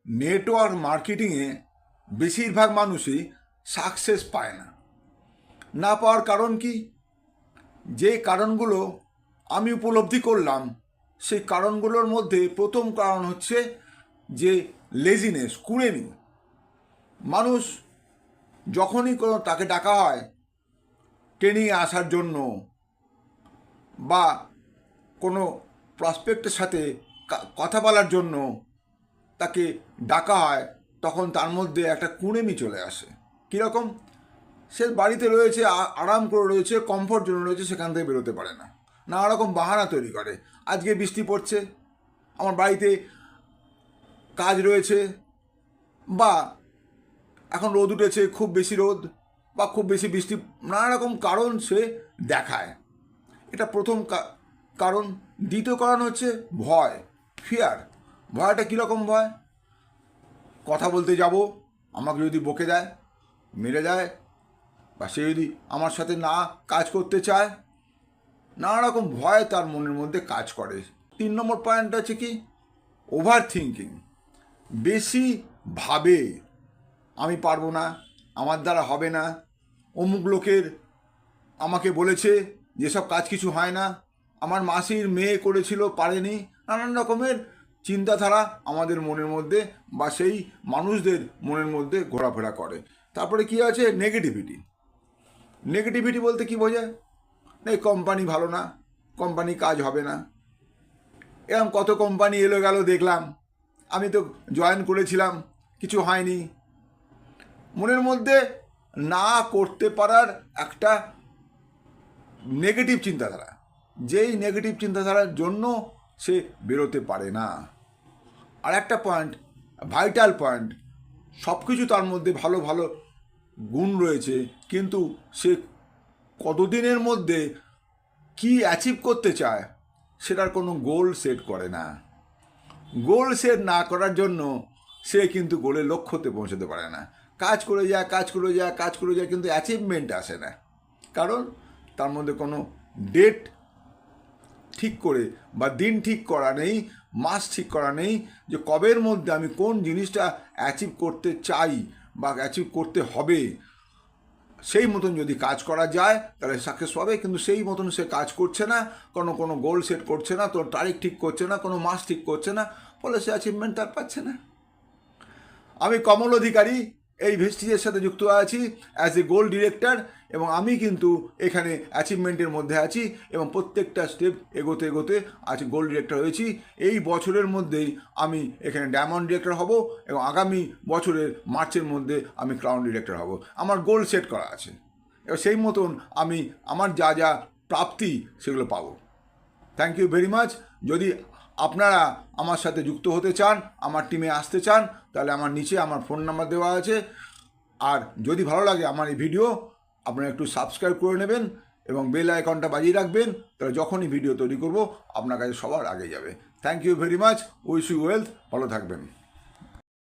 Network মার্কেটিংয়ে বেশিরভাগ মানুষই success পায় না। না পাওয়ার কারণ কি? যে কারণগুলো আমি উপলব্ধি করলাম, সেই কারণগুলোর মধ্যে প্রথম কারণ হচ্ছে যে লেজিনেস, কুড়েমি। মানুষ যখনই কোনো তাকে ডাকা হয় ট্রেনিংয়ে আসার জন্য বা কোনো প্রসপেক্টের সাথে কথা বলার জন্য তাকে ডাকা হয়, তখন তার মধ্যে একটা কুড়েমি চলে আসে। কীরকম? সে বাড়িতে রয়েছে, আরাম করে রয়েছে, কমফোর্ট জোনে রয়েছে, সেখান থেকে বেরোতে পারে না। নানা রকম বাহানা তৈরি করে। আজকে বৃষ্টি পড়ছে, আমার বাড়িতে কাজ রয়েছে, বা এখন রোদ উঠেছে, খুব বেশি রোদ বা খুব বেশি বৃষ্টি, নানা রকম কারণ সে দেখায়। এটা প্রথম কারণ। দ্বিতীয় কারণ হচ্ছে ভয়, ফিয়ার। ভয়টা কীরকম ভয়? কথা বলতে যাব, আমাকে যদি বকে দেয়, মেরে দেয়, বা সে যদি আমার সাথে না কাজ করতে চায়, নানা রকম ভয় তার মনের মধ্যে কাজ করে। 3 নম্বর পয়েন্ট আছে কি? Over thinking. বেশি ভাবে, আমি পারবো না, আমার দ্বারা হবে না, অমুক লোকের আমাকে বলেছে যেসব কাজ কিছু হয় না, আমার মাসির মেয়ে করেছিল, পারেনি। নানান রকমের চিন্তাধারা আমাদের মনের মধ্যে বা সেই মানুষদের মনের মধ্যে ঘোরাফেরা করে। তারপরে কি আছে? নেগেটিভিটি। নেগেটিভিটি বলতে কি বোঝায়? এই কোম্পানি ভালো না, কোম্পানি কাজ হবে না। এরকম কত কোম্পানি এলো গেল দেখলাম, আমি তো জয়েন করেছিলাম, কিছু হয়নি। মনের মধ্যে না করতে পারার একটা নেগেটিভ চিন্তাধারা, যেই নেগেটিভ চিন্তাধারার জন্য সে বেরোতে পারে না। আর একটা পয়েন্ট, ভাইটাল পয়েন্ট, সব কিছু তার মধ্যে ভালো ভালো গুণ রয়েছে, কিন্তু সে কতদিনের মধ্যে কি অ্যাচিভ করতে চায় সেটার কোনো গোল সেট করে না। গোল সেট না করার জন্য সে কিন্তু গোলের লক্ষ্যতে পৌঁছতে পারে না। কাজ করে যায়, কাজ করে যায়, কাজ করে যায়, কিন্তু অ্যাচিভমেন্ট আসে না। কারণ তার মধ্যে কোনো ডেট ঠিক করে বা দিন ঠিক করা নেই, মাস ঠিক করা নেই, যে কবের মধ্যে আমি কোন জিনিসটা অ্যাচিভ করতে চাই বা অ্যাচিভ করতে হবে। সেই মতন যদি কাজ করা যায় তাহলে সাকসেস পাবে, কিন্তু সেই মতন সে কাজ করছে না, কোনো গোল সেট করছে না, তোর তারিখ ঠিক করছে না, কোনো মাস ঠিক করছে না, ফলে সে অ্যাচিভমেন্ট তার পাচ্ছে না। আমি কমল অধিকারী এই ভেস্টিজের সাথে যুক্ত আছি অ্যাজ এ গোল ডিরেক্টর, এবং আমি কিন্তু এখানে অ্যাচিভমেন্টের মধ্যে আছি এবং প্রত্যেকটা স্টেপ এগোতে এগোতে আজ গোল ডিরেক্টর হয়েছি। এই বছরের মধ্যেই আমি এখানে ডায়মন্ড ডিরেক্টর হব এবং আগামী বছরের মার্চের মধ্যে আমি ক্রাউন ডিরেক্টর হব। আমার গোল সেট করা আছে, এবার সেই মতন আমি আমার যা যা প্রাপ্তি সেগুলো পাবো। Thank you very much. যদি আপনারা আমার সাথে যুক্ত হতে চান, আমার টিমে আসতে চান, তাহলে আমার নিচে আমার ফোন নাম্বার দেওয়া আছে। আর যদি ভালো লাগে আমার এই ভিডিও, আপনারা একটু সাবস্ক্রাইব করে নেবেন এবং বেল আইকনটা বাজিয়ে রাখবেন, তাহলে যখনই ভিডিও তৈরি করব আপনার কাছে সবার আগে যাবে। Thank you very much. Wish you wealth. ভালো থাকবেন।